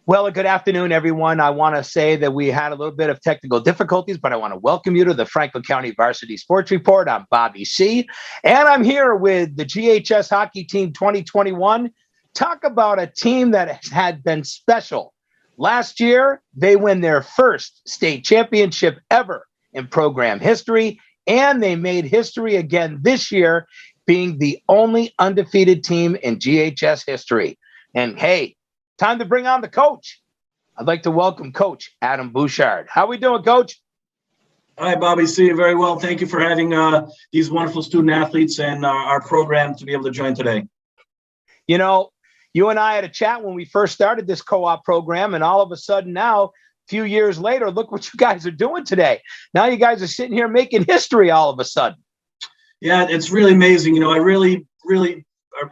Well, good afternoon, everyone. I want to say that we had a little bit of technical difficulties, but I want to welcome you to the Franklin County Varsity Sports Report. I'm Bobby C., and I'm here with the GHS Hockey Team 2021. Talk about a team that had been special. Last year, they win their first state championship ever in program history, and they made history again this year, being the only undefeated team in GHS history. And hey, time to bring on the coach. I'd like to welcome Coach Adam Bouchard. How we doing, Coach? Hi, Bobby. See you very well. Thank you for having these wonderful student athletes and our program to be able to join today. You know, you and I had a chat when we first started this co-op program, and all of a sudden now, a few years later, look what you guys are doing today. Now you guys are sitting here making history all of a sudden. Yeah, it's really amazing. You know, I really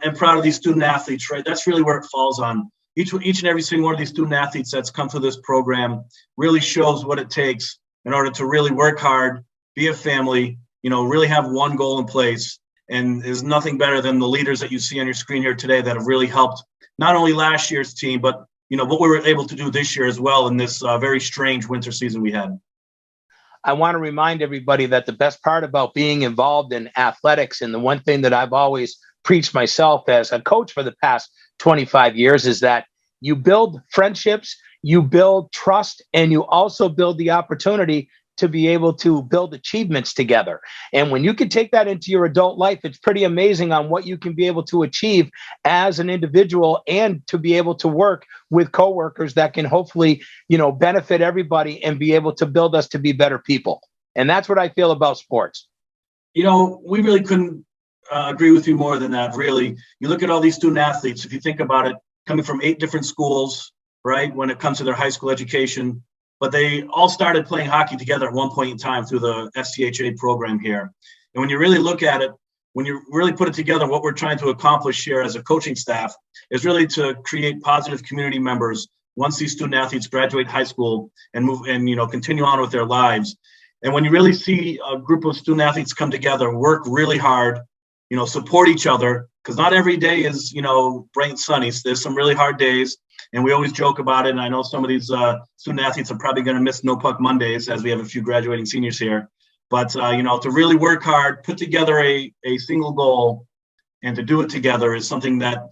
am proud of these student athletes, right? That's really where it falls on. Each and every single one of these student athletes that's come through this program really shows what it takes in order to really work hard, be a family, you know, really have one goal in place. And there's nothing better than the leaders that you see on your screen here today that have really helped not only last year's team, but, you know, what we were able to do this year as well in this very strange winter season we had. I want to remind everybody that the best part about being involved in athletics, and the one thing that I've always preached myself as a coach for the past 25 years, is that you build friendships, you build trust, and you also build the opportunity to be able to build achievements together. And when you can take that into your adult life, it's pretty amazing on what you can be able to achieve as an individual, and to be able to work with coworkers that can hopefully, you know, benefit everybody and be able to build us to be better people. And that's what I feel about sports. You know, we really couldn't agree with you more than that, really. You look at all these student athletes, if you think about it, coming from 8 different schools, right, when it comes to their high school education, but they all started playing hockey together at one point in time through the SCHA program here. And when you really look at it, when you really put it together, what we're trying to accomplish here as a coaching staff is really to create positive community members once these student athletes graduate high school and move and, you know, continue on with their lives. And when you really see a group of student athletes come together, work really hard, you know, support each other, because not every day is, you know, bright and sunny. So there's some really hard days, and we always joke about it. And I know some of these student athletes are probably going to miss No Puck Mondays, as we have a few graduating seniors here. But, you know, to really work hard, put together a single goal, and to do it together is something that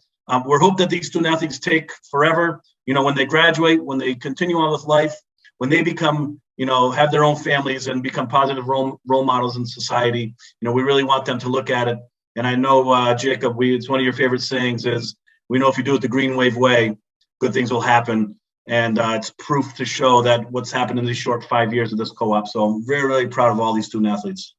we're hoping that these student athletes take forever. You know, when they graduate, when they continue on with life, when they become, you know, have their own families and become positive role models in society, you know, we really want them to look at it. And I know, Jacob, it's one of your favorite sayings is, we know if you do it the Green Wave way, good things will happen. And it's proof to show that what's happened in these short 5 years of this co-op. So I'm very, really proud of all these student athletes.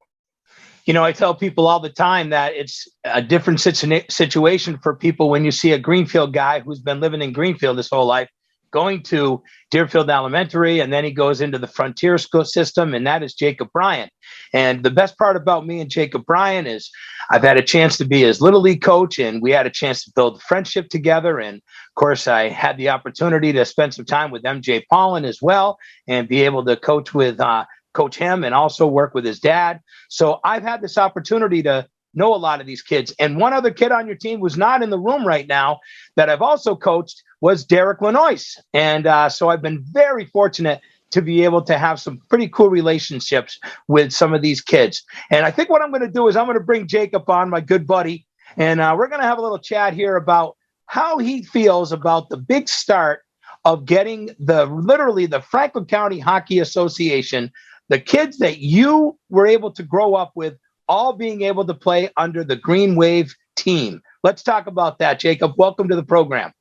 You know, I tell people all the time that it's a different situation for people when you see a Greenfield guy who's been living in Greenfield his whole life, going to Deerfield Elementary, and then he goes into the Frontier School system, and that is Jacob Bryant. And the best part about me and Jacob Bryant is I've had a chance to be his Little League coach, and we had a chance to build a friendship together. And of course, I had the opportunity to spend some time with MJ Paulin as well, and be able to coach him and also work with his dad. So I've had this opportunity to know a lot of these kids. And one other kid on your team who's not in the room right now that I've also coached was Derek Lenoy. And so I've been very fortunate to be able to have some pretty cool relationships with some of these kids. And I think what I'm going to do is I'm going to bring Jacob on, my good buddy, and we're going to have a little chat here about how he feels about the big start of getting literally the Franklin County Hockey Association, the kids that you were able to grow up with, all being able to play under the Green Wave team. Let's talk about that, Jacob. Welcome to the program.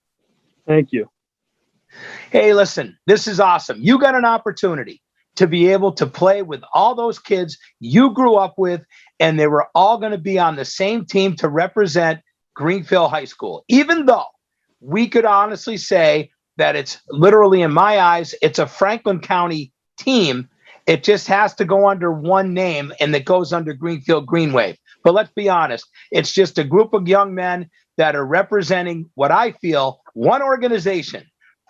Thank you. Hey, listen, this is awesome. You got an opportunity to be able to play with all those kids you grew up with, and they were all going to be on the same team to represent Greenfield High School. Even though we could honestly say that it's literally, in my eyes, it's a Franklin County team. It just has to go under one name, and it goes under Greenfield Green Wave. But let's be honest, it's just a group of young men that are representing what I feel, one organization,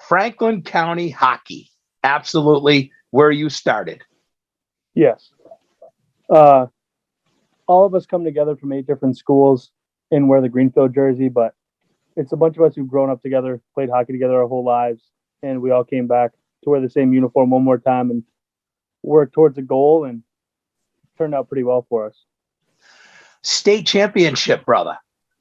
Franklin County Hockey. Absolutely where you started. Yes. All of us come together from 8 different schools and wear the Greenfield jersey, but it's a bunch of us who've grown up together, played hockey together our whole lives, and we all came back to wear the same uniform one more time and work towards a goal, and turned out pretty well for us. State championship, brother.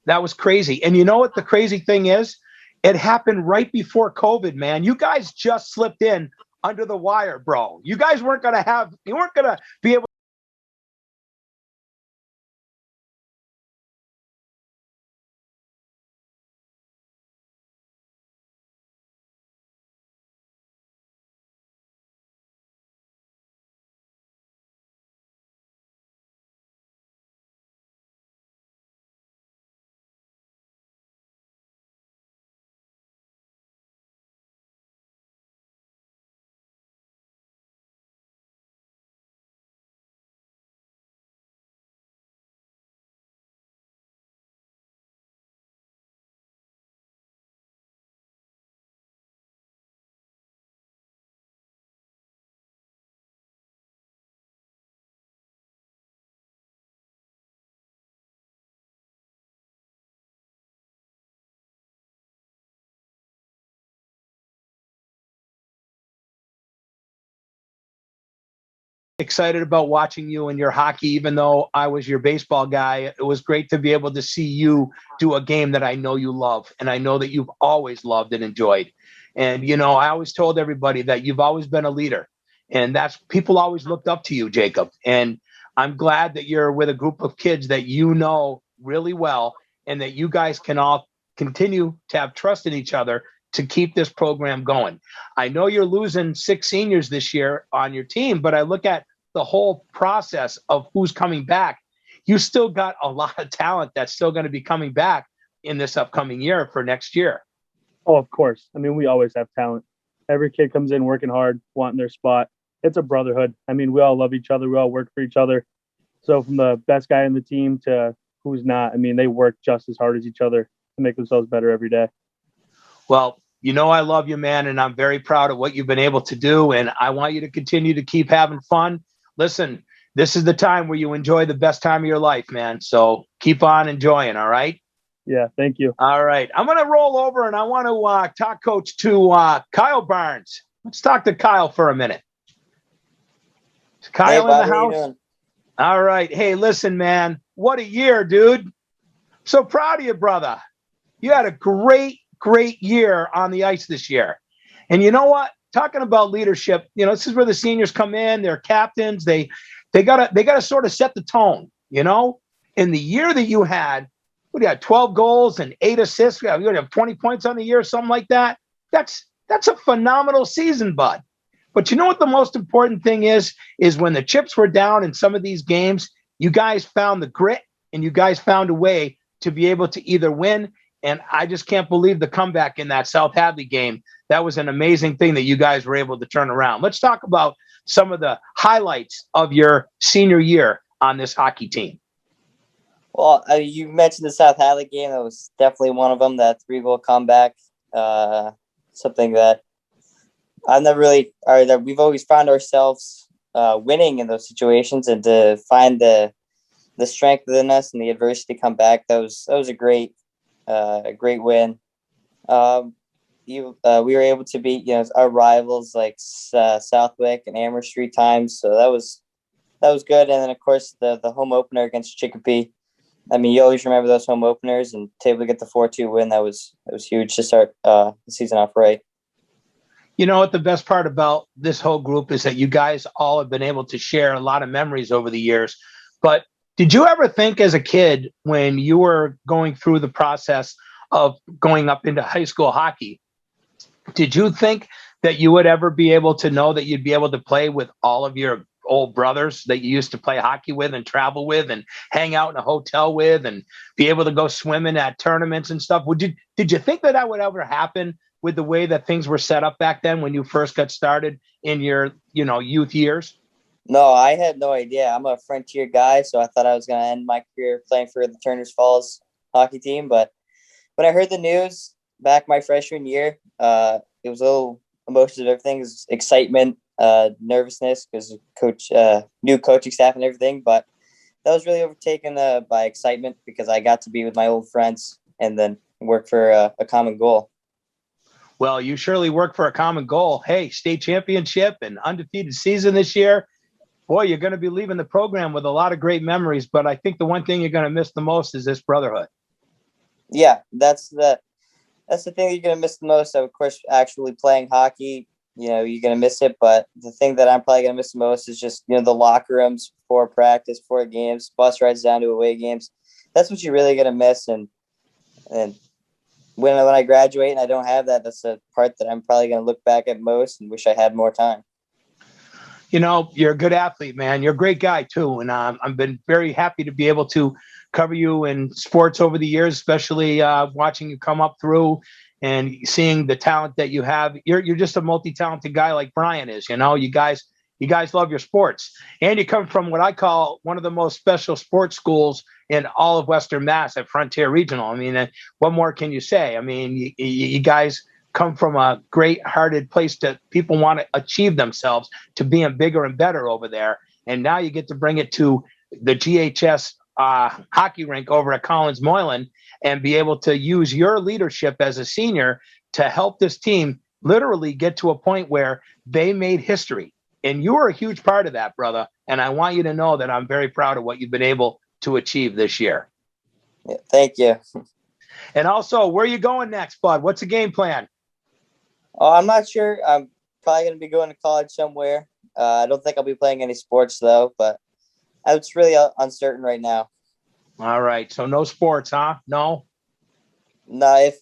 That was crazy. And you know what the crazy thing is? It happened right before COVID, man. You guys just slipped in under the wire, bro. You guys weren't going to be able. Excited about watching you and your hockey, even though I was your baseball guy. It was great to be able to see you do a game that I know you love, and I know that you've always loved and enjoyed. And, you know, I always told everybody that you've always been a leader, and that's people always looked up to you, Jacob. And I'm glad that you're with a group of kids that you know really well, and that you guys can all continue to have trust in each other to keep this program going. I know you're losing 6 seniors this year on your team, but I look at the whole process of who's coming back. You still got a lot of talent that's still going to be coming back in this upcoming year for next year. Oh, of course. I mean, we always have talent. Every kid comes in working hard, wanting their spot. It's a brotherhood. I mean, we all love each other. We all work for each other. So from the best guy in the team to who's not, I mean, they work just as hard as each other to make themselves better every day. Well, you know, I love you, man, and I'm very proud of what you've been able to do. And I want you to continue to keep having fun. Listen, this is the time where you enjoy the best time of your life, man. So keep on enjoying. All right. Yeah. Thank you. All right. I'm going to roll over and I want to talk coach to Kyle Barnes. Let's talk to Kyle for a minute. Is Kyle in the house? All right. Hey, listen, man, what a year, dude. So proud of you, brother. You had a great year on the ice this year. And you know what? Talking about leadership, you know, this is where the seniors come in, they're captains. They gotta sort of set the tone, you know? In the year that you had, what do you have, 12 goals and 8 assists? You have 20 points on the year, something like that. That's a phenomenal season, bud. But you know what the most important thing is when the chips were down in some of these games, you guys found the grit and you guys found a way to be able to either win. And I just can't believe the comeback in that South Hadley game. That was an amazing thing that you guys were able to turn around. Let's talk about some of the highlights of your senior year on this hockey team. Well, you mentioned the South Hadley game. That was definitely one of them, that 3-goal comeback. Something that we've always found ourselves winning in those situations, and to find the strength within us and the adversity to come back. That was a great win. We were able to beat, our rivals like Southwick and Amherst 3 times. So that was good. And then of course the home opener against Chicopee. I mean, you always remember those home openers, and to be able to get the 4-2 win, that was huge to start the season off right. You know what the best part about this whole group is that you guys all have been able to share a lot of memories over the years. But did you ever think as a kid, when you were going through the process of going up into high school hockey, did you think that you would ever be able to know that you'd be able to play with all of your old brothers that you used to play hockey with and travel with and hang out in a hotel with and be able to go swimming at tournaments and stuff? Did you think that would ever happen with the way that things were set up back then when you first got started in your, youth years? No, I had no idea. I'm a Frontier guy, so I thought I was going to end my career playing for the Turners Falls hockey team. But when I heard the news back my freshman year, it was a little emotions of everything. It was excitement, nervousness because new coaching staff and everything. But that was really overtaken by excitement because I got to be with my old friends and then work for a common goal. Well, you surely work for a common goal. Hey, state championship and undefeated season this year. Boy, you're going to be leaving the program with a lot of great memories. But I think the one thing you're going to miss the most is this brotherhood. Yeah, that's the thing that you're going to miss the most. Of course, actually playing hockey, you're going to miss it. But the thing that I'm probably going to miss the most is just, the locker rooms before practice, before games, bus rides down to away games. That's what you're really going to miss. And when I graduate and I don't have that, that's the part that I'm probably going to look back at most and wish I had more time. You're a good athlete, man. You're a great guy too. And I've been very happy to be able to cover you in sports over the years, especially watching you come up through and seeing the talent that you have. You're just a multi-talented guy like Bryant is. You guys love your sports, and you come from what I call one of the most special sports schools in all of Western Mass at Frontier Regional. I mean, what more can you say? I mean, you guys come from a great-hearted place that people want to achieve themselves to being bigger and better over there. And now you get to bring it to the GHS hockey rink over at Collins Moylan and be able to use your leadership as a senior to help this team literally get to a point where they made history. And you were a huge part of that, brother. And I want you to know that I'm very proud of what you've been able to achieve this year. Yeah, thank you. And also, where are you going next, bud? What's the game plan? Oh, I'm not sure. I'm probably going to be going to college somewhere. I don't think I'll be playing any sports, though, but it's really uncertain right now. All right. So no sports, huh? No? No, if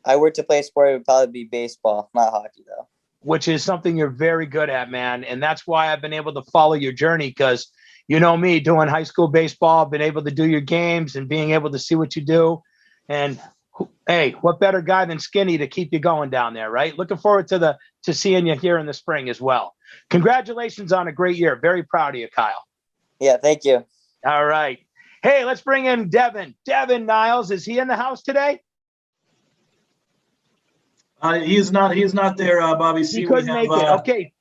I were to play a sport, it would probably be baseball, not hockey, though. Which is something you're very good at, man. And that's why I've been able to follow your journey, because you know me doing high school baseball, been able to do your games and being able to see what you do. And hey, what better guy than Skinny to keep you going down there, right? Looking forward to seeing you here in the spring as well. Congratulations on a great year. Very proud of you, Kyle. Yeah, thank you. All right. Hey, let's bring in Devin. Devin Niles, is he in the house today? He is not there, Bobby. He couldn't make it. Okay.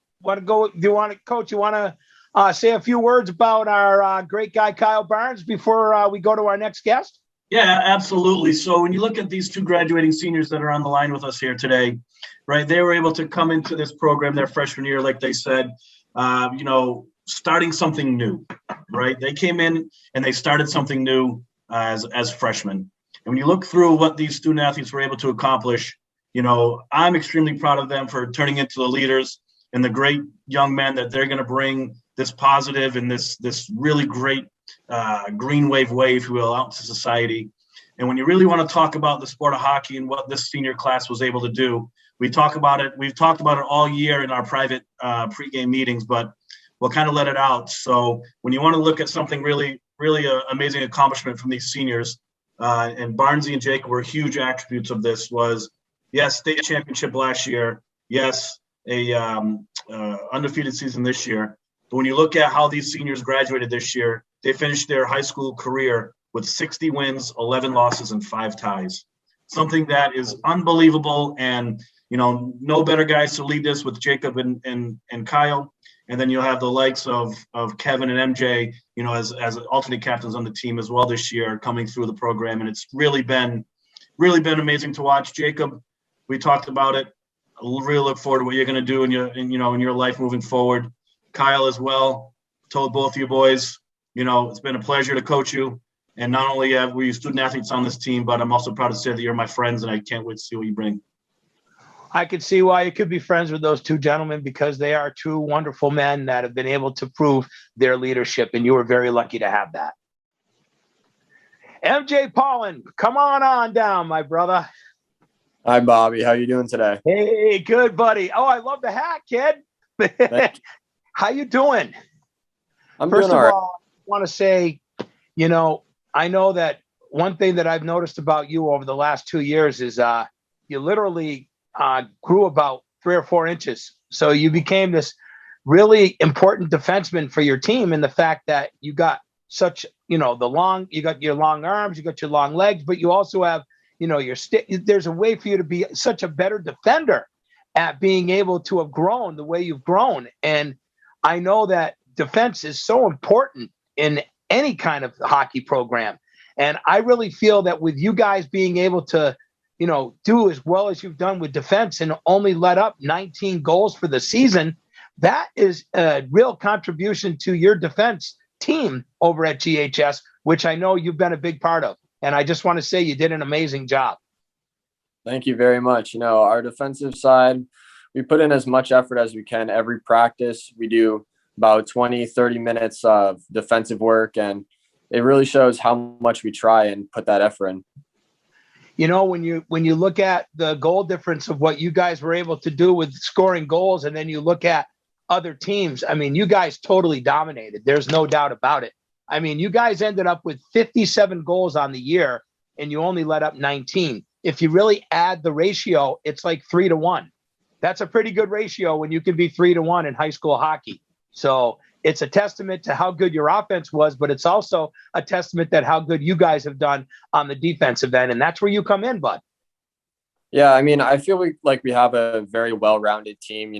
Coach, you want to say a few words about our great guy, Kyle Barnes, before we go to our next guest? Yeah, absolutely. So when you look at these two graduating seniors that are on the line with us here today, right, they were able to come into this program their freshman year, like they said, starting something new, right? They came in and they started something new as freshmen. And when you look through what these student athletes were able to accomplish, I'm extremely proud of them for turning into the leaders and the great young men that they're going to bring this positive and this really great green wave, if you will, out into society. And when you really want to talk about the sport of hockey and what this senior class was able to do, we talk about it. We've talked about it all year in our private pregame meetings, but we'll kind of let it out. So when you want to look at something really, really amazing accomplishment from these seniors, and Barnesy and Jacob were huge attributes of this was, yes, state championship last year. Yes, a undefeated season this year. But when you look at how these seniors graduated this year, they finished their high school career with 60 wins, 11 losses, and 5 ties. Something that is unbelievable. And, no better guys to lead this with Jacob and Kyle. And then you'll have the likes of Kevin and MJ, as alternate captains on the team as well this year coming through the program. And it's really been amazing to watch. Jacob, we talked about it. I really look forward to what you're going to do in your life moving forward. Kyle as well, told both of you boys, it's been a pleasure to coach you. And not only were you student athletes on this team, but I'm also proud to say that you're my friends, and I can't wait to see what you bring. I could see why you could be friends with those two gentlemen, because they are two wonderful men that have been able to prove their leadership, and you were very lucky to have that. MJ Paulin, come on down, my brother. Hi, Bobby. How you doing today? Hey, good, buddy. Oh, I love the hat, kid. How you doing? I'm First doing of all right. all, I want to say, I know that one thing that I've noticed about you over the last 2 years is you literally grew about 3 or 4 inches. So you became this really important defenseman for your team, in the fact that you got such, you got your long arms, you got your long legs, but you also have, there's a way for you to be such a better defender at being able to have grown the way you've grown. And I know that defense is so important in any kind of hockey program. And I really feel that with you guys being able to, do as well as you've done with defense and only let up 19 goals for the season, that is a real contribution to your defense team over at GHS, which I know you've been a big part of. And I just want to say you did an amazing job. Thank you very much. Our defensive side, we put in as much effort as we can every practice. We do about 20, 30 minutes of defensive work, and it really shows how much we try and put that effort in. When you look at the goal difference of what you guys were able to do with scoring goals, and then you look at other teams, I mean, you guys totally dominated. There's no doubt about it. I mean, you guys ended up with 57 goals on the year, and you only let up 19. If you really add the ratio, it's like 3-1. That's a pretty good ratio when you can be 3-1 in high school hockey. So it's a testament to how good your offense was, but it's also a testament that how good you guys have done on the defensive end. And that's where you come in, bud. Yeah, I mean, I feel like we have a very well-rounded team.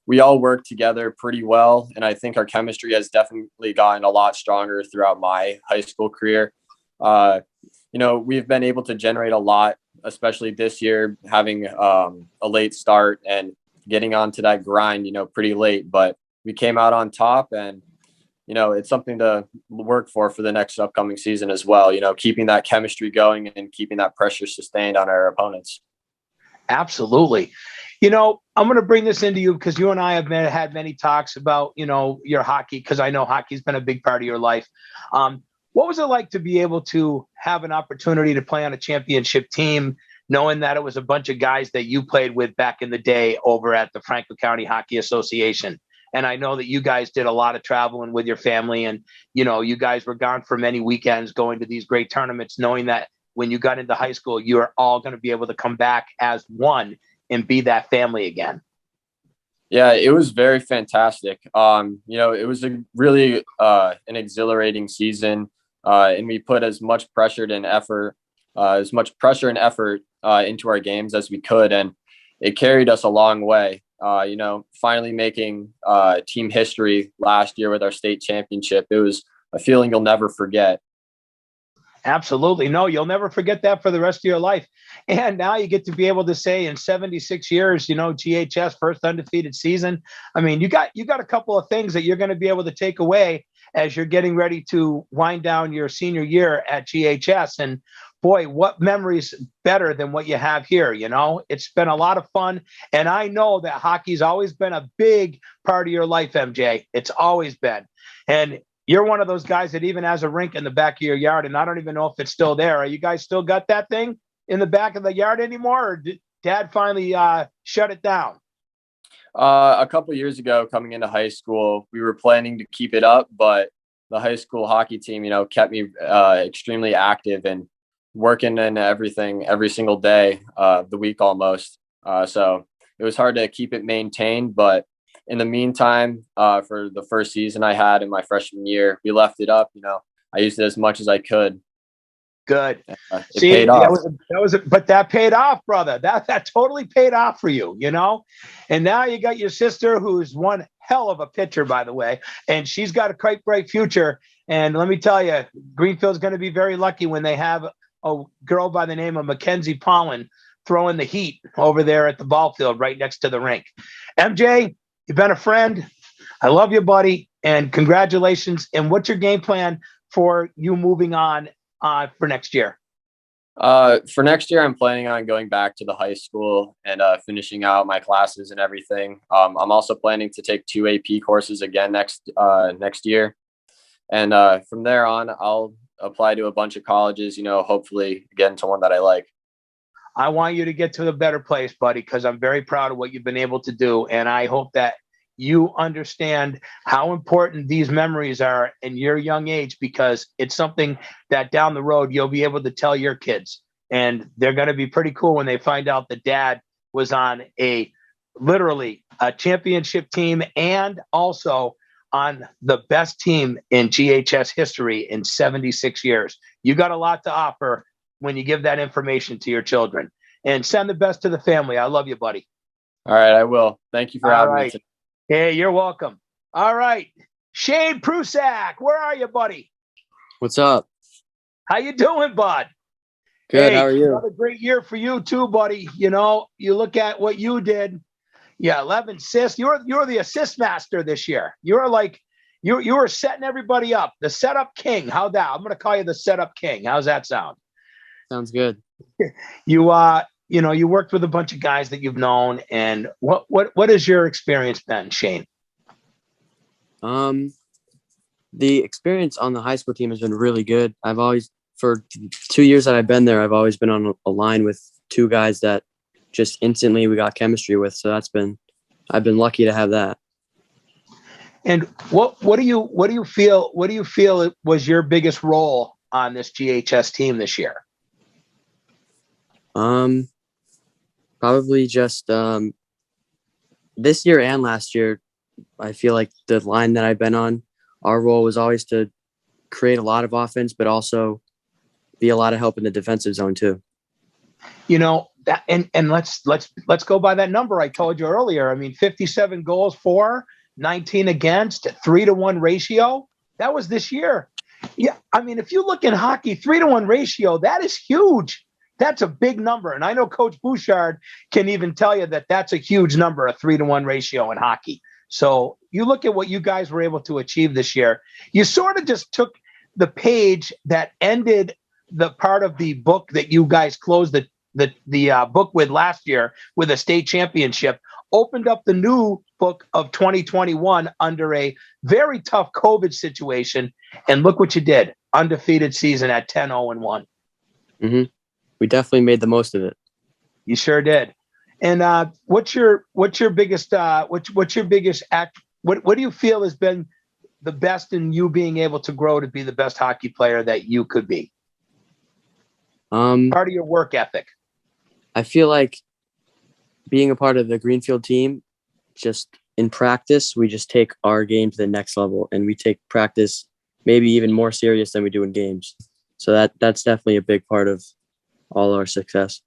We all work together pretty well, and I think our chemistry has definitely gotten a lot stronger throughout my high school career. We've been able to generate a lot, especially this year, having a late start and getting onto that grind, pretty late. But we came out on top, and it's something to work for the next upcoming season as well. Keeping that chemistry going and keeping that pressure sustained on our opponents. Absolutely. I'm going to bring this into you because you and I have had many talks about, your hockey, because I know hockey's been a big part of your life. What was it like to be able to have an opportunity to play on a championship team, knowing that it was a bunch of guys that you played with back in the day over at the Franklin County Hockey Association? And I know that you guys did a lot of traveling with your family, and, you guys were gone for many weekends going to these great tournaments, knowing that when you got into high school, you are all going to be able to come back as one and be that family again. Yeah, it was very fantastic. It was a really an exhilarating season, and we put as much pressure and effort into our games as we could, and it carried us a long way. Finally making team history last year with our state championship. It was a feeling you'll never forget. Absolutely. No, you'll never forget that for the rest of your life. And now you get to be able to say in 76 years, GHS first undefeated season. I mean, you got a couple of things that you're going to be able to take away as you're getting ready to wind down your senior year at GHS. And boy, what memories better than what you have here? It's been a lot of fun. And I know that hockey's always been a big part of your life, MJ. It's always been. And you're one of those guys that even has a rink in the back of your yard, and I don't even know if it's still there. Are you guys still got that thing in the back of the yard anymore, or did Dad finally shut it down? A couple of years ago, coming into high school, we were planning to keep it up, but the high school hockey team, kept me extremely active and working and everything every single day of the week almost. So it was hard to keep it maintained, but in the meantime, for the first season I had in my freshman year, we left it up. I used it as much as I could. Good. It paid off. But that paid off, brother. That totally paid off for you, And now you got your sister, who's one hell of a pitcher, by the way, and she's got a quite bright future. And let me tell you, Greenfield's going to be very lucky when they have a girl by the name of Mackenzie Pollen throwing the heat over there at the ball field right next to the rink. MJ, you've been a friend. I love you, buddy, and congratulations. And what's your game plan for you moving on for next year? For next year, I'm planning on going back to the high school and finishing out my classes and everything. I'm also planning to take 2 AP courses again next year. And from there on, I'll apply to a bunch of colleges, hopefully get into one that I like. I want you to get to a better place, buddy, because I'm very proud of what you've been able to do. And I hope that you understand how important these memories are in your young age, because it's something that down the road you'll be able to tell your kids. And they're going to be pretty cool when they find out that Dad was on literally a championship team and also on the best team in GHS history in 76 years. You got a lot to offer when you give that information to your children. And send the best to the family. I love you, buddy. All right, I will. Thank you for having me today. Hey, you're welcome. All right. Shane Prusak, where are you, buddy? What's up? How you doing, bud? Good. Hey, How are you? another great year for you too, buddy. You know, you look at what you did. Yeah, 11 assists. You're the assist master this year. You're like you were setting everybody up. The setup king. How that? I'm going to call you the setup king. How's that sound? Sounds good. You worked with a bunch of guys that you've known, and what has your experience been, Shane? The experience on the high school team has been really good. For 2 years that I've been there, I've always been on a line with two guys that just instantly we got chemistry with. So I've been lucky to have that. And what do you feel was your biggest role on this GHS team this year? Probably just this year and last year, I feel like the line that I've been on, our role was always to create a lot of offense, but also be a lot of help in the defensive zone too. You know that, and let's go by that number I told you earlier. I mean, 57 goals for, 19 against, 3-to-1 ratio. That was this year. Yeah, I mean, if you look in hockey, 3-to-1 ratio, that is huge. That's a big number, and I know Coach Bouchard can even tell you that that's a huge number, a 3-to-1 ratio in hockey. So you look at what you guys were able to achieve this year. You sort of just took the page that ended the part of the book that you guys closed the book with last year with a state championship, opened up the new book of 2021 under a very tough COVID situation, and look what you did. Undefeated season at 10-0-1. Mm-hmm. We definitely made the most of it. You sure did. And what's your biggest what do you feel has been the best in you being able to grow to be the best hockey player that you could be? Part of your work ethic. I feel like being a part of the Greenfield team, just in practice, we just take our game to the next level, and we take practice maybe even more serious than we do in games. So that's definitely a big part of all our success.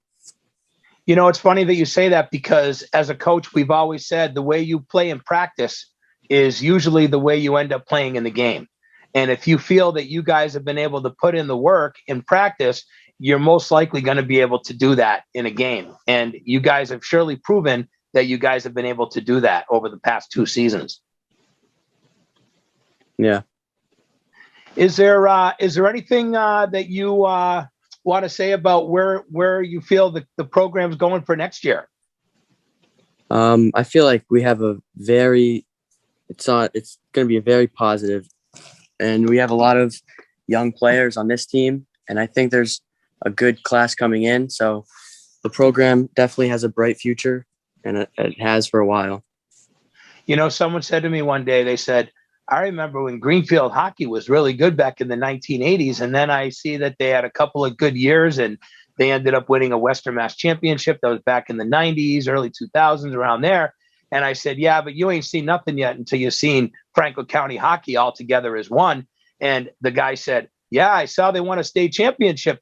You know, it's funny that you say that, because as a coach, we've always said the way you play in practice is usually the way you end up playing in the game. And if you feel that you guys have been able to put in the work in practice, you're most likely going to be able to do that in a game. And you guys have surely proven that you guys have been able to do that over the past 2 seasons. Yeah. Is there anything that you want to say about where you feel the program's going for next year? I feel like we have it's going to be a very positive, and we have a lot of young players on this team, and I think there's a good class coming in. So the program definitely has a bright future, and it has for a while. You know, someone said to me one day, they said, I remember when Greenfield hockey was really good back in the 1980s. And then I see that they had a couple of good years, and they ended up winning a Western Mass championship. That was back in the 90s, early 2000s, around there. And I said, yeah, but you ain't seen nothing yet until you've seen Franklin County hockey all together as one. And the guy said, yeah, I saw they won a state championship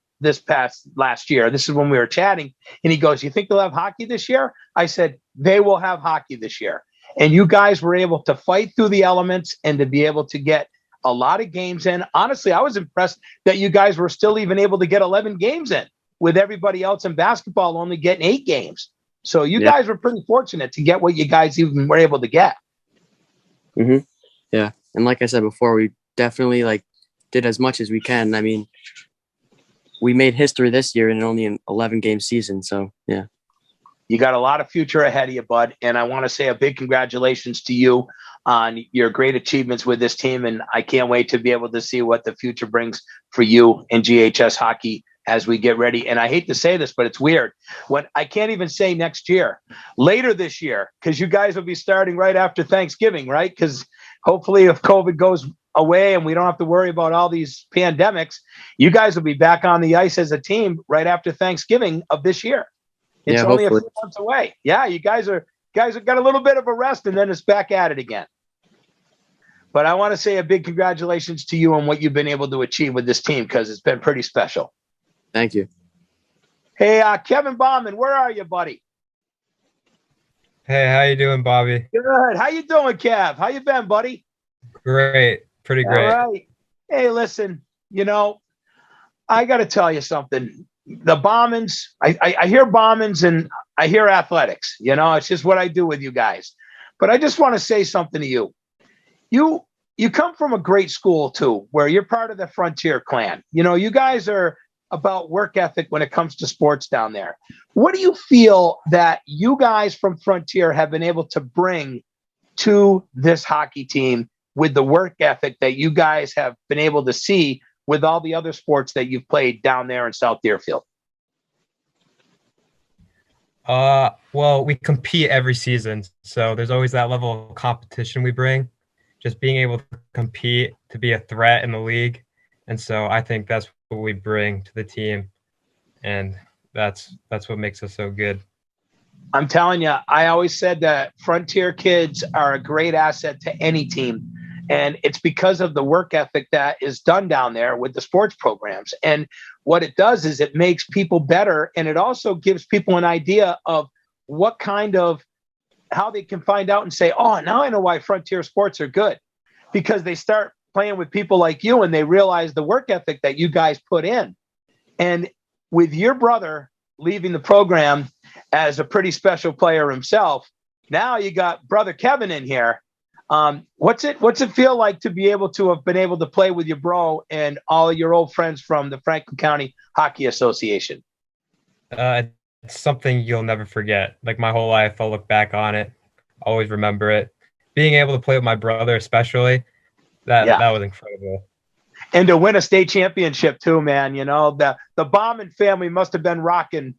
last year. This is when we were chatting. And he goes, you think they'll have hockey this year? I said, they will have hockey this year. And you guys were able to fight through the elements and to be able to get a lot of games in. Honestly, I was impressed that you guys were still even able to get 11 games in, with everybody else in basketball only getting 8 games. So you guys were pretty fortunate to get what you guys even were able to get. Mm-hmm. Yeah. And like I said before, we definitely did as much as we can. I mean, we made history this year in only an 11-game season. So, yeah. You got a lot of future ahead of you, bud. And I want to say a big congratulations to you on your great achievements with this team. And I can't wait to be able to see what the future brings for you in GHS hockey as we get ready. And I hate to say this, but it's weird. I can't even say next year, later this year, because you guys will be starting right after Thanksgiving, right? Because hopefully if COVID goes away and we don't have to worry about all these pandemics, you guys will be back on the ice as a team right after Thanksgiving of this year. It's only hopefully a few months away. Yeah, you guys have got a little bit of a rest, and then it's back at it again. But I want to say a big congratulations to you on what you've been able to achieve with this team, because it's been pretty special. Thank you. Hey, Kevin Bauman, where are you, buddy? Hey, how you doing, Bobby? Good. How you doing, Kev? How you been, buddy? Great. Pretty great. All right. Hey, listen, I got to tell you something. the bombings, I hear bombings and I hear athletics. You know, it's just what I do with you guys. But I just want to say something to you. You come from a great school too, where you're part of the Frontier clan. You know, you guys are about work ethic when it comes to sports down there. What do you feel that you guys from Frontier have been able to bring to this hockey team with the work ethic that you guys have been able to see with all the other sports that you've played down there in South Deerfield? Well, we compete every season, so there's always that level of competition we bring. Just being able to compete, to be a threat in the league, and so I think that's what we bring to the team, and that's what makes us so good. I'm telling you, I always said that Frontier kids are a great asset to any team. And it's because of the work ethic that is done down there with the sports programs. And what it does is it makes people better. And it also gives people an idea of what kind of, how they can find out and say, oh, now I know why Frontier sports are good. Because they start playing with people like you and they realize the work ethic that you guys put in. And with your brother leaving the program as a pretty special player himself, now you got brother Kevin in here. What's it feel like to be able to have been able to play with your bro and all your old friends from the Franklin County Hockey Association? It's something you'll never forget. Like my whole life, I'll look back on it, always remember it. Being able to play with my brother, especially, that was incredible. And to win a state championship too, man. You know, the Bauman family must have been rocking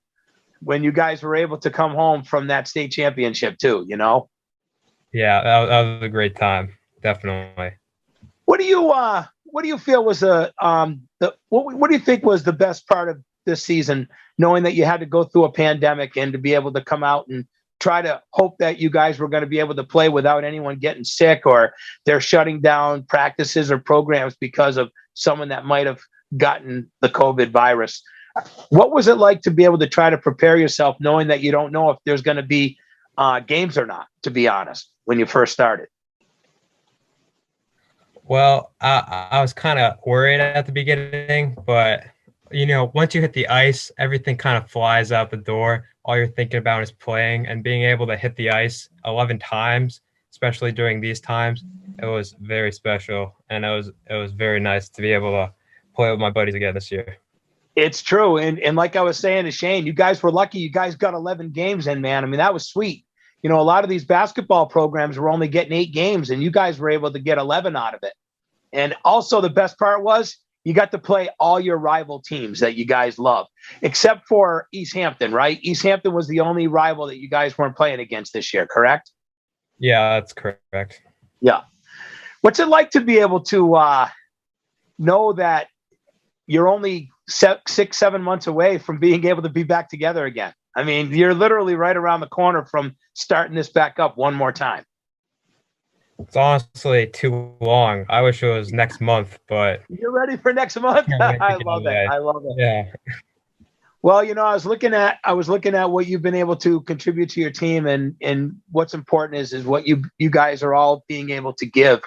when you guys were able to come home from that state championship too, you know? Yeah, that was a great time, definitely. What do you feel was what do you think was the best part of this season, knowing that you had to go through a pandemic and to be able to come out and try to hope that you guys were going to be able to play without anyone getting sick or they're shutting down practices or programs because of someone that might have gotten the COVID virus? What was it like to be able to try to prepare yourself knowing that you don't know if there's going to be games or not, to be honest, when you first started? Well, I was kind of worried at the beginning, but, you know, once you hit the ice, everything kind of flies out the door. All you're thinking about is playing, and being able to hit the ice 11 times, especially during these times, it was very special. And it was very nice to be able to play with my buddies again this year. It's true. And like I was saying to Shane, you guys were lucky. You guys got 11 games in, man. I mean, that was sweet. You know, a lot of these basketball programs were only getting 8 games, and you guys were able to get 11 out of it. And also the best part was you got to play all your rival teams that you guys love, except for East Hampton, right? East Hampton was the only rival that you guys weren't playing against this year, correct? Yeah, that's correct. Yeah. What's it like to be able to know that you're only 6-7 months away from being able to be back together again? I mean, you're literally right around the corner from starting this back up one more time. It's honestly too long. I wish it was next month, but you're ready for next month. I love it. I love it. Yeah. Well, you know, I was looking at what you've been able to contribute to your team, and what's important is what you guys are all being able to give.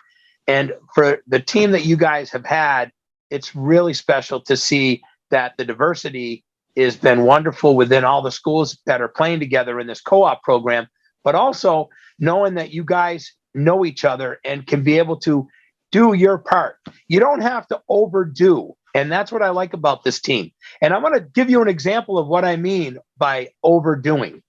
And for the team that you guys have had, it's really special to see that the diversity has been wonderful within all the schools that are playing together in this co-op program, but also knowing that you guys know each other and can be able to do your part. You don't have to overdo. And that's what I like about this team. And I'm going to give you an example of what I mean by overdoing.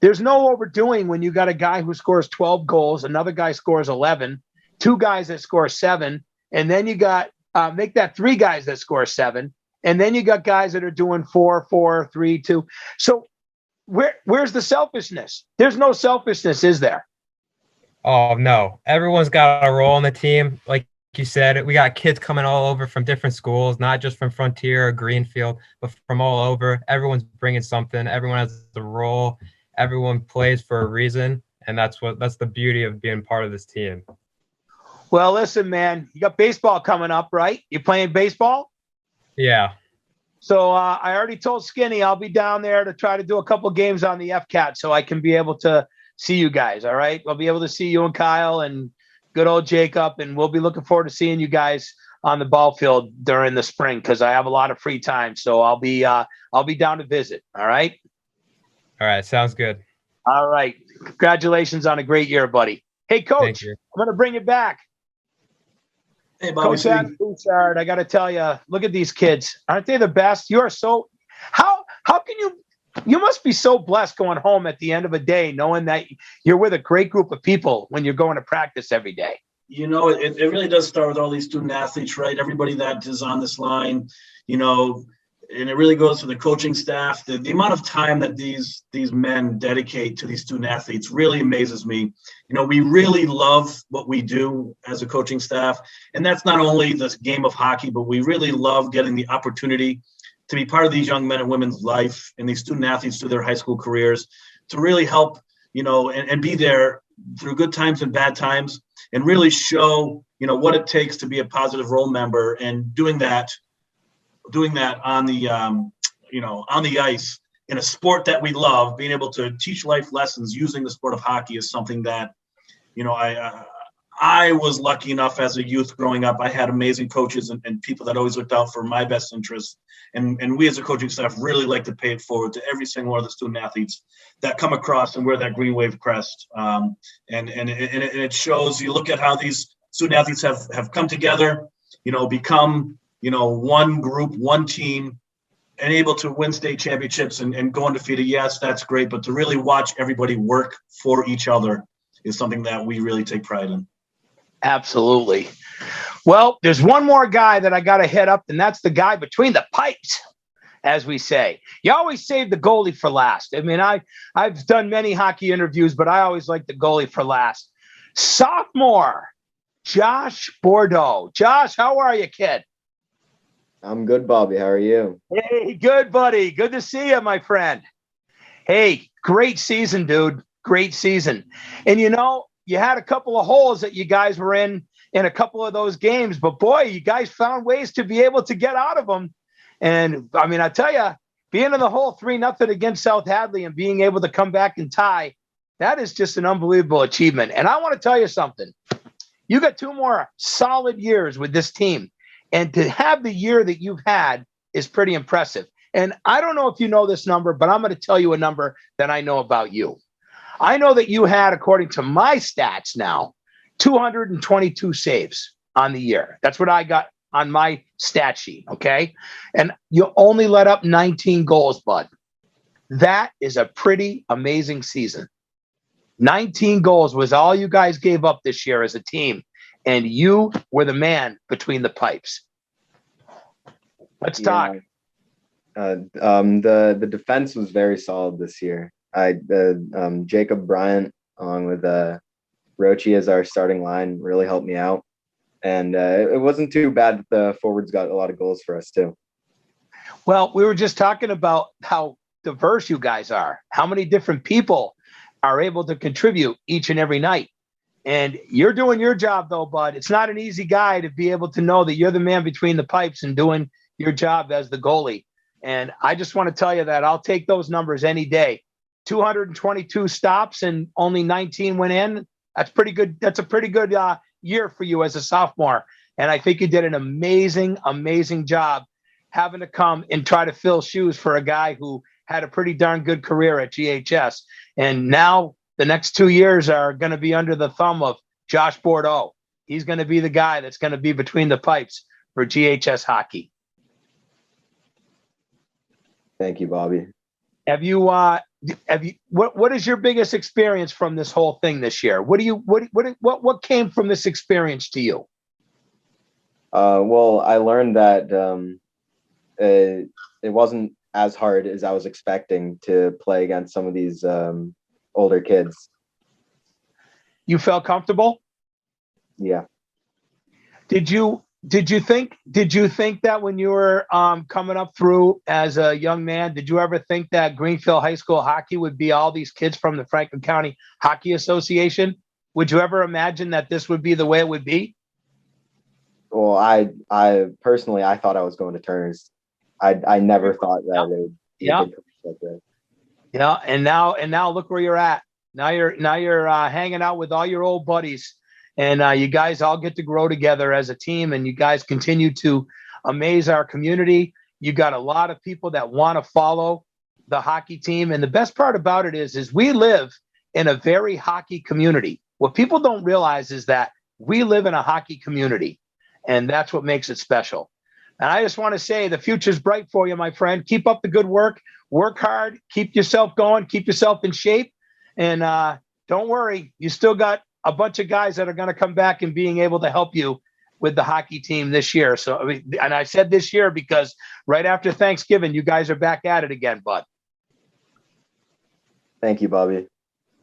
There's no overdoing when you got a guy who scores 12 goals, another guy scores 11, 2 guys that score 7, and then you got make that 3 guys that score 7, and then you got guys that are doing 4, 4, 3, 2. So where's the selfishness? There's no selfishness, is there? Oh, no. Everyone's got a role on the team. Like you said, we got kids coming all over from different schools, not just from Frontier or Greenfield, but from all over. Everyone's bringing something. Everyone has a role. Everyone plays for a reason, and that's the beauty of being part of this team. Well, listen, man, you got baseball coming up, right? You playing baseball? Yeah. So I already told Skinny I'll be down there to try to do a couple games on the FCAT so I can be able to see you guys, all right? I'll be able to see you and Kyle and good old Jacob, and we'll be looking forward to seeing you guys on the ball field during the spring because I have a lot of free time. So I'll be down to visit. All right. All right, sounds good. All right. Congratulations on a great year, buddy. Hey, Thank Coach, you. I'm going to bring it back. Hey, Bobby Coach C. Adam Bouchard, I got to tell you, look at these kids. Aren't they the best? You are so – how can you must be so blessed going home at the end of a day knowing that you're with a great group of people when you're going to practice every day. You know, it really does start with all these student athletes, right? Everybody that is on this line, you know, and it really goes to the coaching staff. The amount of time that these men dedicate to these student athletes really amazes me. You know, we really love what we do as a coaching staff. And that's not only this game of hockey, but we really love getting the opportunity to be part of these young men and women's life and these student athletes through their high school careers to really help, you know, and be there through good times and bad times and really show, you know, what it takes to be a positive role member and doing that on the, you know, on the ice in a sport that we love. Being able to teach life lessons using the sport of hockey is something that, you know, I was lucky enough as a youth growing up. I had amazing coaches and people that always looked out for my best interests. And we as a coaching staff really like to pay it forward to every single one of the student athletes that come across and wear that green wave crest. And it shows. You look at how these student athletes have come together, you know, become, you know, one group, one team, and able to win state championships and go undefeated. Yes, that's great. But to really watch everybody work for each other is something that we really take pride in. Absolutely. Well, there's one more guy that I got to hit up, and that's the guy between the pipes, as we say. You always save the goalie for last. I mean, I've done many hockey interviews, but I always like the goalie for last. Sophomore, Josh Bordeaux. Josh, how are you, kid? I'm good, Bobby. How are you? Hey, good, buddy. Good to see you, my friend. Hey, great season, dude. Great season. And, you know, you had a couple of holes that you guys were in a couple of those games, but boy, you guys found ways to be able to get out of them. And I mean, I tell you, being in the hole 3-0 against South Hadley and being able to come back and tie, that is just an unbelievable achievement. And I want to tell you something. You got 2 more solid years with this team. And to have the year that you've had is pretty impressive. And I don't know if you know this number, but I'm going to tell you a number that I know about you. I know that you had, according to my stats now, 222 saves on the year. That's what I got on my stat sheet, okay? And you only let up 19 goals, bud. That is a pretty amazing season. 19 goals was all you guys gave up this year as a team, and you were the man between the pipes. Let's talk. The defense was very solid this year. Jacob Bryant, along with Rochi as our starting line, really helped me out. And it wasn't too bad that the forwards got a lot of goals for us, too. Well, we were just talking about how diverse you guys are, how many different people are able to contribute each and every night. And you're doing your job, though, bud. It's not an easy guy to be able to know that you're the man between the pipes and doing your job as the goalie. And I just want to tell you that I'll take those numbers any day. 222 stops and only 19 went in. That's pretty good. That's a pretty good year for you as a sophomore. And I think you did an amazing, amazing job having to come and try to fill shoes for a guy who had a pretty darn good career at GHS. And now the next 2 years are going to be under the thumb of Josh Bordeaux. He's going to be the guy that's going to be between the pipes for GHS hockey. Thank you, Bobby. What is your biggest experience from this whole thing this year? What came from this experience to you? Well, I learned that it wasn't as hard as I was expecting to play against some of these older kids. You felt comfortable? Yeah. Did you think that when you were coming up through as a young man, did you ever think that Greenfield High School hockey would be all these kids from the Franklin County Hockey Association? Would you ever imagine that this would be the way it would be? Well, I personally, I thought I was going to Turner's. I never thought that it would be a big like this. Yeah, and now look where you're at. Now you're hanging out with all your old buddies. And you guys all get to grow together as a team, and you guys continue to amaze our community. You got a lot of people that want to follow the hockey team. And the best part about it is we live in a very hockey community. What people don't realize is that we live in a hockey community, and that's what makes it special. And I just want to say the future's bright for you, my friend. Keep up the good work. Work hard. Keep yourself going. Keep yourself in shape. And don't worry, you still got a bunch of guys that are going to come back and being able to help you with the hockey team this year. So, and I said this year because right after Thanksgiving, you guys are back at it again, bud. Thank you, Bobby.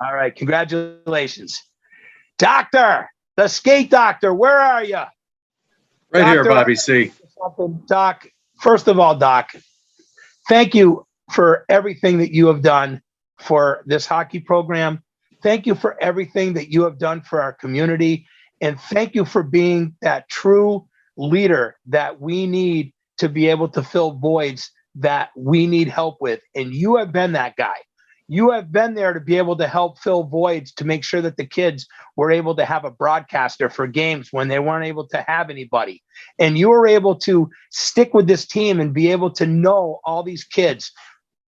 All right. Congratulations. Doctor, the skate doctor, where are you? Right Doctor, here, Bobby C. Doc, first of all, Doc, thank you for everything that you have done for this hockey program. Thank you for everything that you have done for our community. And thank you for being that true leader that we need to be able to fill voids that we need help with. And you have been that guy. You have been there to be able to help fill voids, to make sure that the kids were able to have a broadcaster for games when they weren't able to have anybody. And you were able to stick with this team and be able to know all these kids.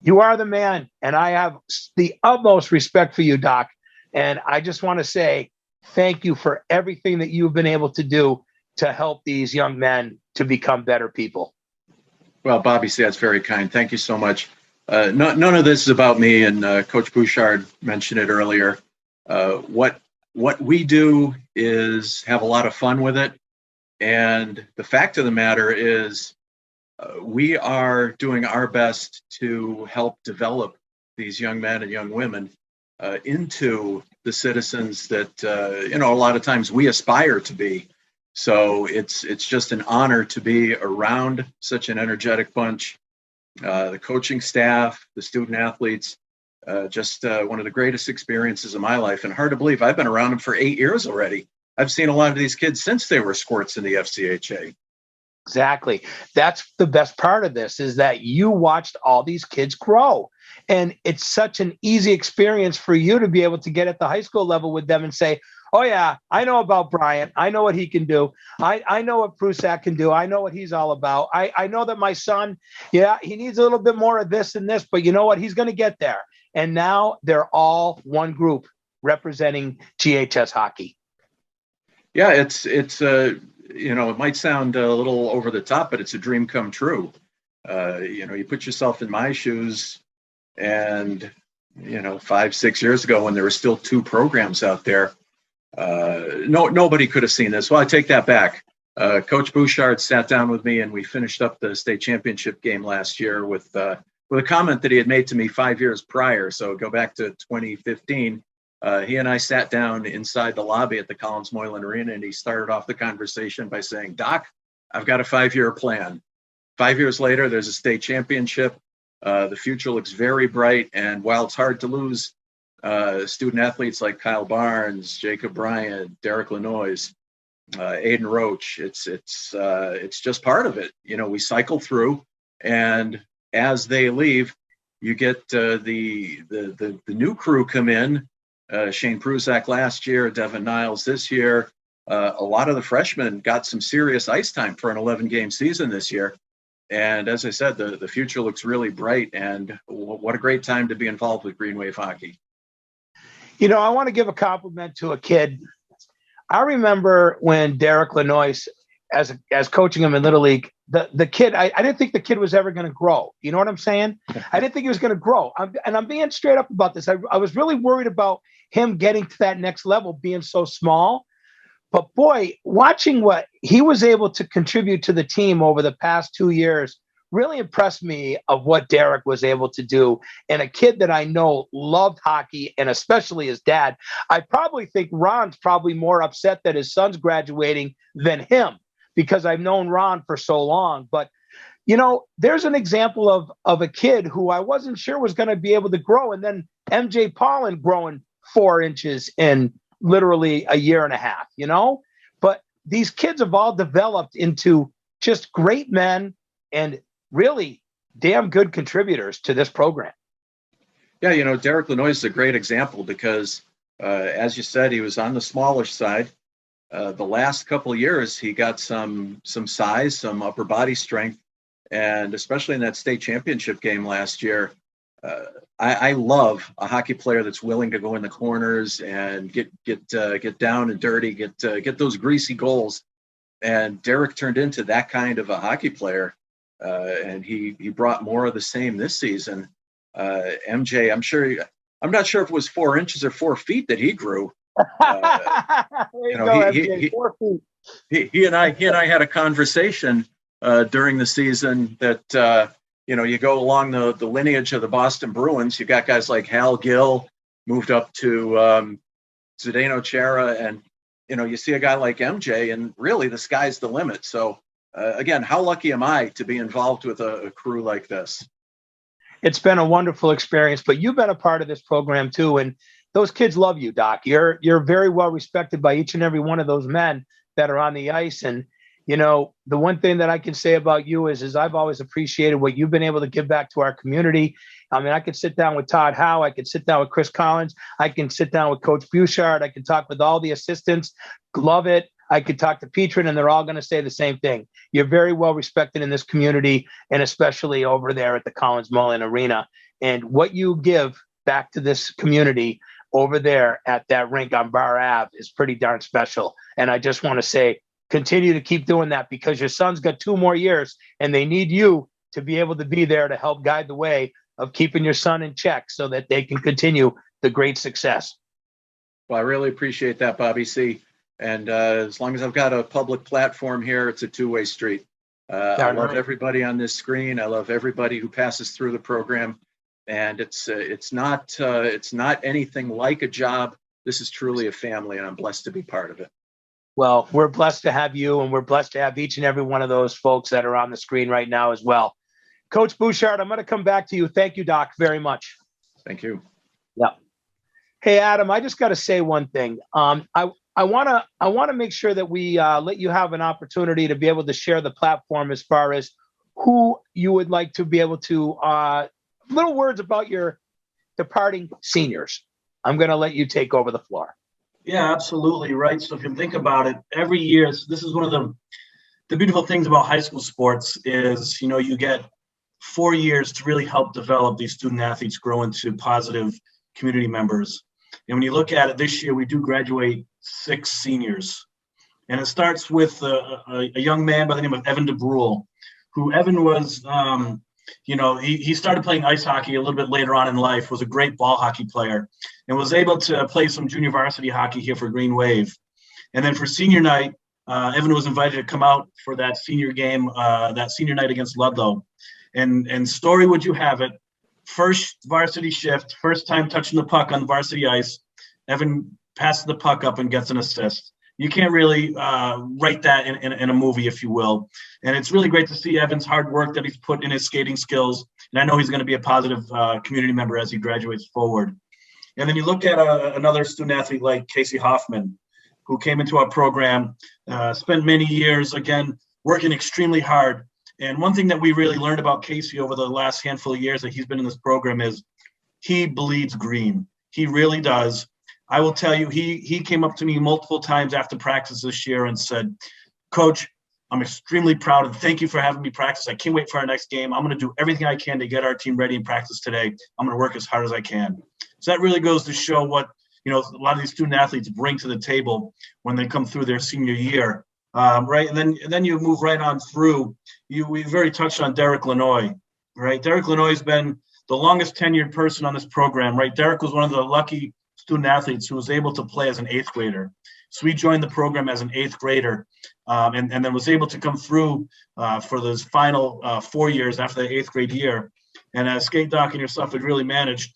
You are the man, and I have the utmost respect for you, Doc. And I just want to say thank you for everything that you've been able to do to help these young men to become better people. Well, Bobby C, that's very kind. Thank you so much. None of this is about me, and Coach Bouchard mentioned it earlier. What we do is have a lot of fun with it. And the fact of the matter is we are doing our best to help develop these young men and young women into the citizens that, a lot of times we aspire to be. So it's just an honor to be around such an energetic bunch. The coaching staff, the student athletes, just one of the greatest experiences of my life. And hard to believe I've been around them for 8 years already. I've seen a lot of these kids since they were squirts in the FCHA. Exactly. That's the best part of this, is that you watched all these kids grow. And it's such an easy experience for you to be able to get at the high school level with them and say, oh, yeah, I know about Bryant. I know what he can do. I know what Prusak can do. I know what he's all about. I know that my son, yeah, he needs a little bit more of this and this, but you know what? He's going to get there. And now they're all one group representing GHS hockey. Yeah, it's it might sound a little over the top, but it's a dream come true. You put yourself in my shoes, and 5-6 years ago, when there were still 2 programs out there, nobody could have seen this. Well, I take that back. Coach Bouchard sat down with me, and we finished up the state championship game last year with a comment that he had made to me 5 years prior. So go back to 2015. He and I sat down inside the lobby at the Collins Moylan Arena, and he started off the conversation by saying, Doc, I've got a 5-year plan. 5 years later, there's a state championship. The future looks very bright. And while it's hard to lose student athletes like Kyle Barnes, Jacob Bryant, Derek Lenoy, Aiden Roach, it's just part of it. We cycle through, and as they leave, you get the new crew come in. Shane Prusak last year, Devin Niles this year. A lot of the freshmen got some serious ice time for an 11-game season this year. And as I said, the future looks really bright, and what a great time to be involved with Green Wave hockey. I want to give a compliment to a kid. I remember when Derek Lenoy, as coaching him in Little League, the kid, I didn't think the kid was ever going to grow. You know what I'm saying? I didn't think he was going to grow. I'm being straight up about this. I was really worried about him getting to that next level, being so small. But boy, watching what he was able to contribute to the team over the past 2 years really impressed me of what Derek was able to do. And a kid that I know loved hockey, and especially his dad. I probably think Ron's probably more upset that his son's graduating than him, because I've known Ron for so long. But, there's an example of a kid who I wasn't sure was going to be able to grow. And then MJ Paulin growing 4 inches in literally a year and a half, But these kids have all developed into just great men and really damn good contributors to this program. Yeah, Derek Lenoy is a great example because, as you said, he was on the smallish side. The last couple of years, he got some size, some upper body strength, and especially in that state championship game last year, I love a hockey player that's willing to go in the corners and get down and dirty, get those greasy goals. And Derek turned into that kind of a hockey player, and he brought more of the same this season. MJ, I'm not sure if it was 4 inches or 4 feet that he grew. He and I had a conversation during the season that you go along the lineage of the Boston Bruins. You got guys like Hal Gill moved up to Zdeno Chara, and you see a guy like MJ, and really the sky's the limit. So again, how lucky am I to be involved with a crew like this? It's been a wonderful experience, but you've been a part of this program too, and those kids love you, Doc. You're very well respected by each and every one of those men that are on the ice. And the one thing that I can say about you is I've always appreciated what you've been able to give back to our community. I mean, I could sit down with Todd Howe, I could sit down with Chris Collins, I can sit down with Coach Bouchard, I can talk with all the assistants, love it. I could talk to Petrin, and they're all going to say the same thing. You're very well respected in this community, and especially over there at the Collins Mullen Arena. And what you give back to this community over there at that rink on Bar Ave is pretty darn special. And I just want to say, continue to keep doing that, because your son's got 2 more years, and they need you to be able to be there to help guide the way of keeping your son in check so that they can continue the great success. Well, I really appreciate that, Bobby C. And as long as I've got a public platform here, it's a two-way street. I love everybody on this screen. I love everybody who passes through the program. And it's not anything like a job. This is truly a family, and I'm blessed to be part of it. Well, we're blessed to have you, and we're blessed to have each and every one of those folks that are on the screen right now as well. Coach Bouchard, I'm going to come back to you. Thank you, Doc, very much. Thank you. Yeah. Hey, Adam, I just got to say one thing. I want to make sure that we let you have an opportunity to be able to share the platform as far as who you would like to be able to little words about your departing seniors. I'm going to let you take over the floor. Yeah, absolutely. Right. So if you think about it, every year, this is one of the beautiful things about high school sports is, you get 4 years to really help develop these student athletes grow into positive community members. And when you look at it this year, we do graduate 6 seniors. And it starts with a young man by the name of Evan DeBrule, who Evan was, he started playing ice hockey a little bit later on in life, was a great ball hockey player, and was able to play some junior varsity hockey here for Green Wave. And then for senior night, Evan was invited to come out for that senior game, that senior night against Ludlow. And story would you have it, first varsity shift, first time touching the puck on the varsity ice, Evan passes the puck up and gets an assist. You can't really write that in a movie, if you will. And it's really great to see Evan's hard work that he's put in his skating skills. And I know he's going to be a positive community member as he graduates forward. And then you look at another student athlete like Casey Hoffman, who came into our program, spent many years, again, working extremely hard. And one thing that we really learned about Casey over the last handful of years that he's been in this program is he bleeds green. He really does. I will tell you, he came up to me multiple times after practice this year and said, Coach, I'm extremely proud and thank you for having me practice. I can't wait for our next game. I'm going to do everything I can to get our team ready in practice today. I'm going to work as hard as I can. So that really goes to show what, a lot of these student athletes bring to the table when they come through their senior year. Right. And then you move right on through. We've already touched on Derek Lenoy, right? Derek Lenoy has been the longest tenured person on this program, right? Derek was one of the lucky student athletes who was able to play as an 8th grader. So he joined the program as an 8th grader and then was able to come through for those final 4 years after the 8th grade year. And as Skate Doc and yourself had really managed,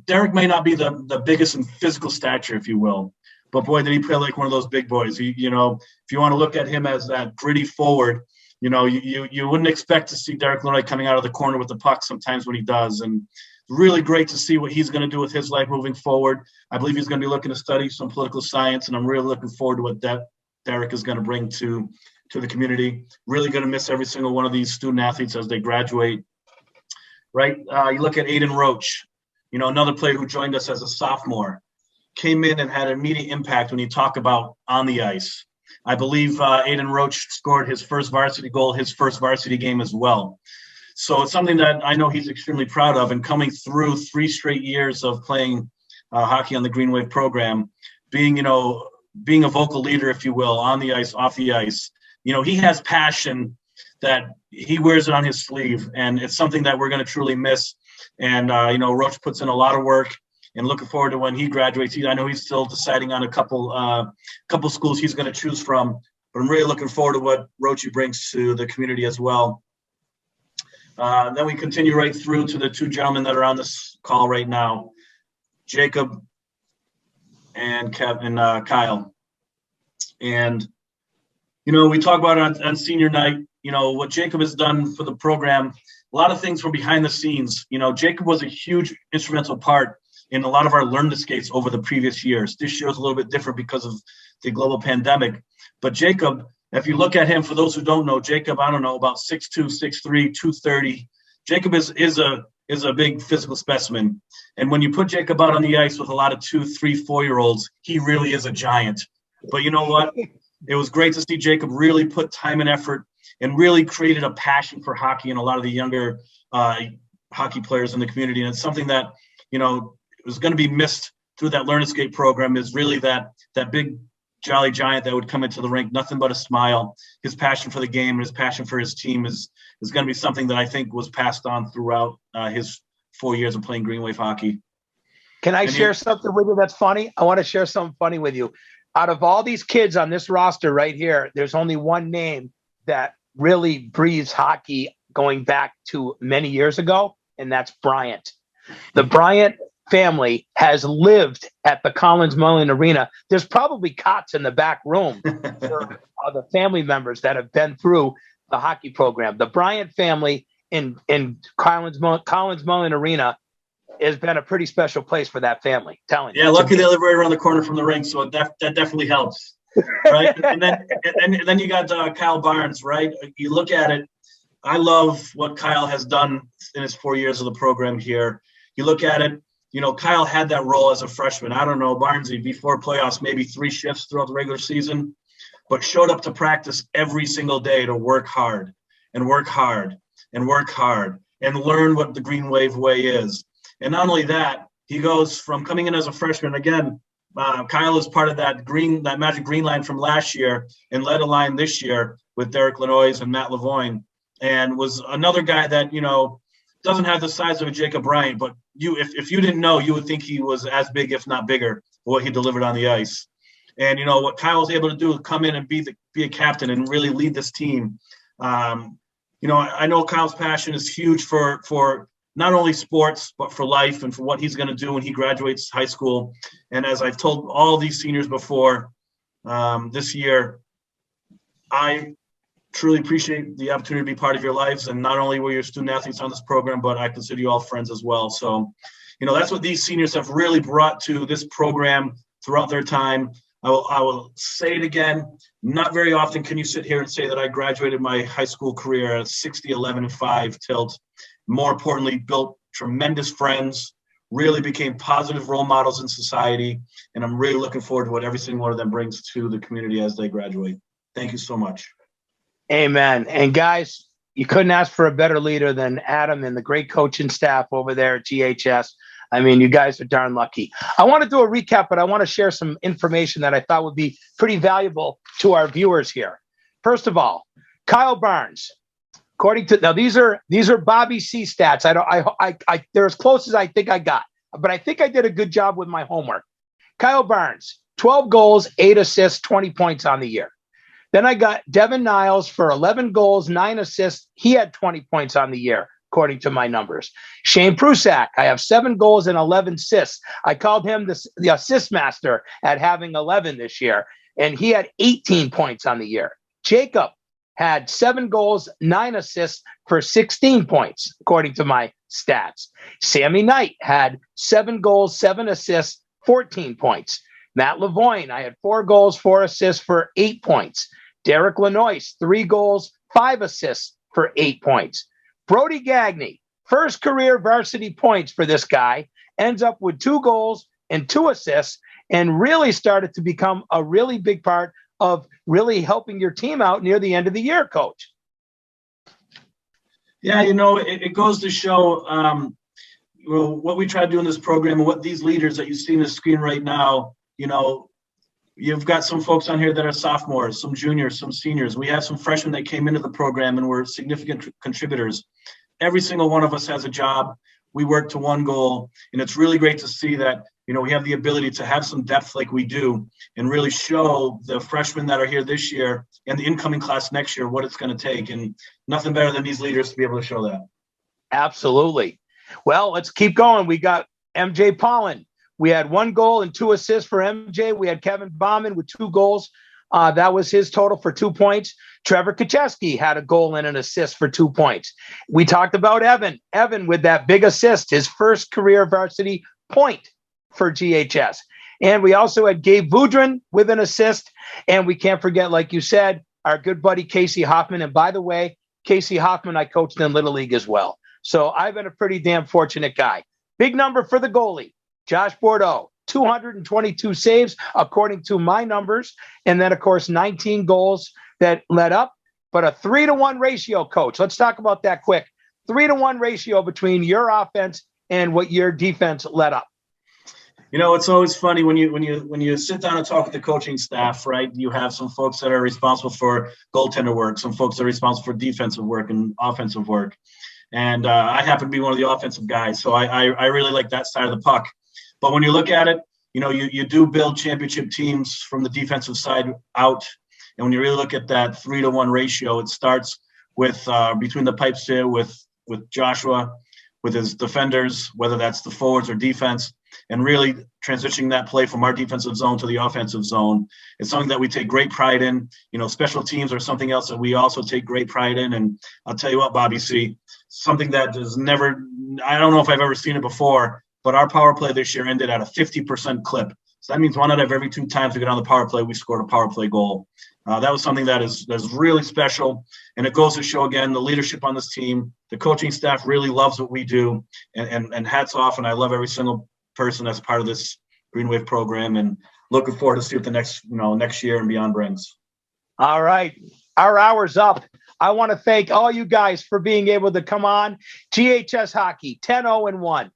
Derek may not be the biggest in physical stature, if you will, but boy, did he play like one of those big boys. If you want to look at him as that gritty forward, you wouldn't expect to see Derek Lenoy coming out of the corner with the puck sometimes when he does. And really great to see what he's going to do with his life moving forward. I believe he's going to be looking to study some political science, and I'm really looking forward to what Derek is going to bring to the community. Really going to miss every single one of these student athletes as they graduate. Right? You look at Aiden Roach, another player who joined us as a sophomore. came in and had an immediate impact when you talk about on the ice. I believe Aiden Roach scored his first varsity goal, his first varsity game as well. So it's something that I know he's extremely proud of, and coming through 3 straight years of playing hockey on the Green Wave program, being a vocal leader, if you will, on the ice, off the ice. He has passion that he wears it on his sleeve, and it's something that we're going to truly miss. And, Roach puts in a lot of work, and looking forward to when he graduates. I know he's still deciding on a couple schools he's going to choose from, but I'm really looking forward to what Roachy brings to the community as well. Then we continue right through to the 2 gentlemen that are on this call right now, Jacob and Kyle. And, we talk about it on senior night, what Jacob has done for the program, a lot of things from behind the scenes. Jacob was a huge instrumental part in a lot of our learn to skates over the previous years. This year is a little bit different because of the global pandemic. But Jacob, if you look at him, for those who don't know, Jacob, I don't know, about 6'2", 6'3", 230. Jacob is a big physical specimen. And when you put Jacob out on the ice with a lot of 2, 3, 4-year-olds, he really is a giant. But you know what? It was great to see Jacob really put time and effort and really created a passion for hockey in a lot of the younger hockey players in the community. And it's something that, was going to be missed through that Learn to Skate program, is really that big jolly giant that would come into the rink, nothing but a smile. His passion for the game and his passion for his team is going to be something that I think was passed on throughout his 4 years of playing Green Wave hockey. Can I share something with you that's funny? I want to share something funny with you. Out of all these kids on this roster right here, there's only one name that really breathes hockey going back to many years ago, and that's Bryant. The Bryant family has lived at the Collins Mullen Arena. There's probably cots in the back room for the family members that have been through the hockey program. The Bryant family in Collins Mullen Arena has been a pretty special place for that family. Telling you. Yeah, lucky they live right around the corner from the rink, so that definitely helps, right? and then you got Kyle Barnes, right? You look at it. I love what Kyle has done in his 4 years of the program here. You look at it. Kyle had that role as a freshman. I don't know, Barnesy, before playoffs, maybe 3 shifts throughout the regular season, but showed up to practice every single day to work hard and work hard and work hard and learn what the Green Wave way is. And not only that, he goes from coming in as a freshman. Again, Kyle is part of that Magic Green line from last year and led a line this year with Derek Lenoy and Matt Lavoine, and was another guy that, doesn't have the size of a Jacob Bryant, but if you didn't know, you would think he was as big, if not bigger, for what he delivered on the ice. And what Kyle was able to do is come in and be a captain and really lead this team. I know Kyle's passion is huge for not only sports, but for life and for what he's going to do when he graduates high school. And as I've told all these seniors before, this year, I truly appreciate the opportunity to be part of your lives. And not only were you student athletes on this program, but I consider you all friends as well. So, that's what these seniors have really brought to this program throughout their time. I will say it again. Not very often can you sit here and say that I graduated my high school career at 60, 11, and 5 tilt. More importantly, built tremendous friends, really became positive role models in society. And I'm really looking forward to what every single one of them brings to the community as they graduate. Thank you so much. Amen. And guys, you couldn't ask for a better leader than Adam and the great coaching staff over there at GHS. I mean, you guys are darn lucky. I want to do a recap, but I want to share some information that I thought would be pretty valuable to our viewers here. First of all, Kyle Barnes, according to, now these are Bobby C stats. They're as close as I think I got, but I think I did a good job with my homework. Kyle Barnes, 12 goals, 8 assists, 20 points on the year. Then I got Devin Niles for 11 goals, 9 assists. He had 20 points on the year, according to my numbers. Shane Prusak, I have 7 goals and 11 assists. I called him the assist master at having 11 this year, and he had 18 points on the year. Jacob had 7 goals, 9 assists for 16 points, according to my stats. Sammy Knight had 7 goals, 7 assists, 14 points. Matt Lavoine, I had 4 goals, 4 assists for 8 points. Derek Lenoy, 3 goals, 5 assists for 8 points. Brody Gagne, first career varsity points for this guy, ends up with 2 goals and 2 assists and really started to become a really big part of really helping your team out near the end of the year, Coach. Yeah, it goes to show what we try to do in this program and what these leaders that you see on the screen right now, you've got some folks on here that are sophomores, some juniors, some seniors. We have some freshmen that came into the program and were significant contributors. Every single one of us has a job. We work to one goal, and it's really great to see that, we have the ability to have some depth like we do and really show the freshmen that are here this year and the incoming class next year what it's going to take. And nothing better than these leaders to be able to show that. Absolutely. Well, let's keep going. We got MJ Pollen. We had 1 goal and 2 assists for MJ. We had Kevin Bauman with 2 goals. That was his total for 2 points. Trevor Kacheski had a goal and an assist for 2 points. We talked about Evan. Evan with that big assist, his first career varsity point for GHS. And we also had Gabe Vudrin with an assist. And we can't forget, like you said, our good buddy Casey Hoffman. And by the way, Casey Hoffman, I coached in Little League as well. So I've been a pretty damn fortunate guy. Big number for the goalie, Josh Bordeaux, 222 saves, according to my numbers. And then, of course, 19 goals that led up, but a 3-to-1 ratio, Coach. Let's talk about that quick. 3-to-1 ratio between your offense and what your defense led up. It's always funny when you sit down and talk with the coaching staff, right? You have some folks that are responsible for goaltender work, some folks that are responsible for defensive work and offensive work. And I happen to be one of the offensive guys, so I really like that side of the puck. But when you look at it, you do build championship teams from the defensive side out. And when you really look at that 3-to-1 ratio, it starts with between the pipes here with Joshua, with his defenders, whether that's the forwards or defense, and really transitioning that play from our defensive zone to the offensive zone. It's something that we take great pride in. Special teams are something else that we also take great pride in. And I'll tell you what, Bobby C, something that is never, I don't know if I've ever seen it before, but our power play this year ended at a 50% clip. So that means 1 out of every 2 times we get on the power play, we scored a power play goal. That was something that's really special. And it goes to show, again, the leadership on this team. The coaching staff really loves what we do. And hats off, and I love every single person that's part of this Green Wave program, and looking forward to see what the next year and beyond brings. All right. Our hour's up. I want to thank all you guys for being able to come on. GHS Hockey, 10-0-1.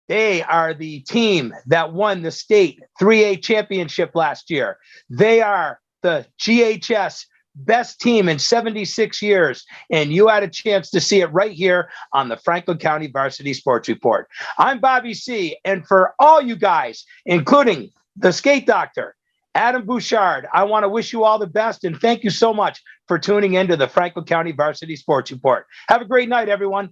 They are the team that won the state 3A championship last year. They are the GHS best team in 76 years, and you had a chance to see it right here on the Franklin County Varsity Sports Report. I'm Bobby C., and for all you guys, including the skate doctor, Adam Bouchard, I want to wish you all the best, and thank you so much for tuning into the Franklin County Varsity Sports Report. Have a great night, everyone.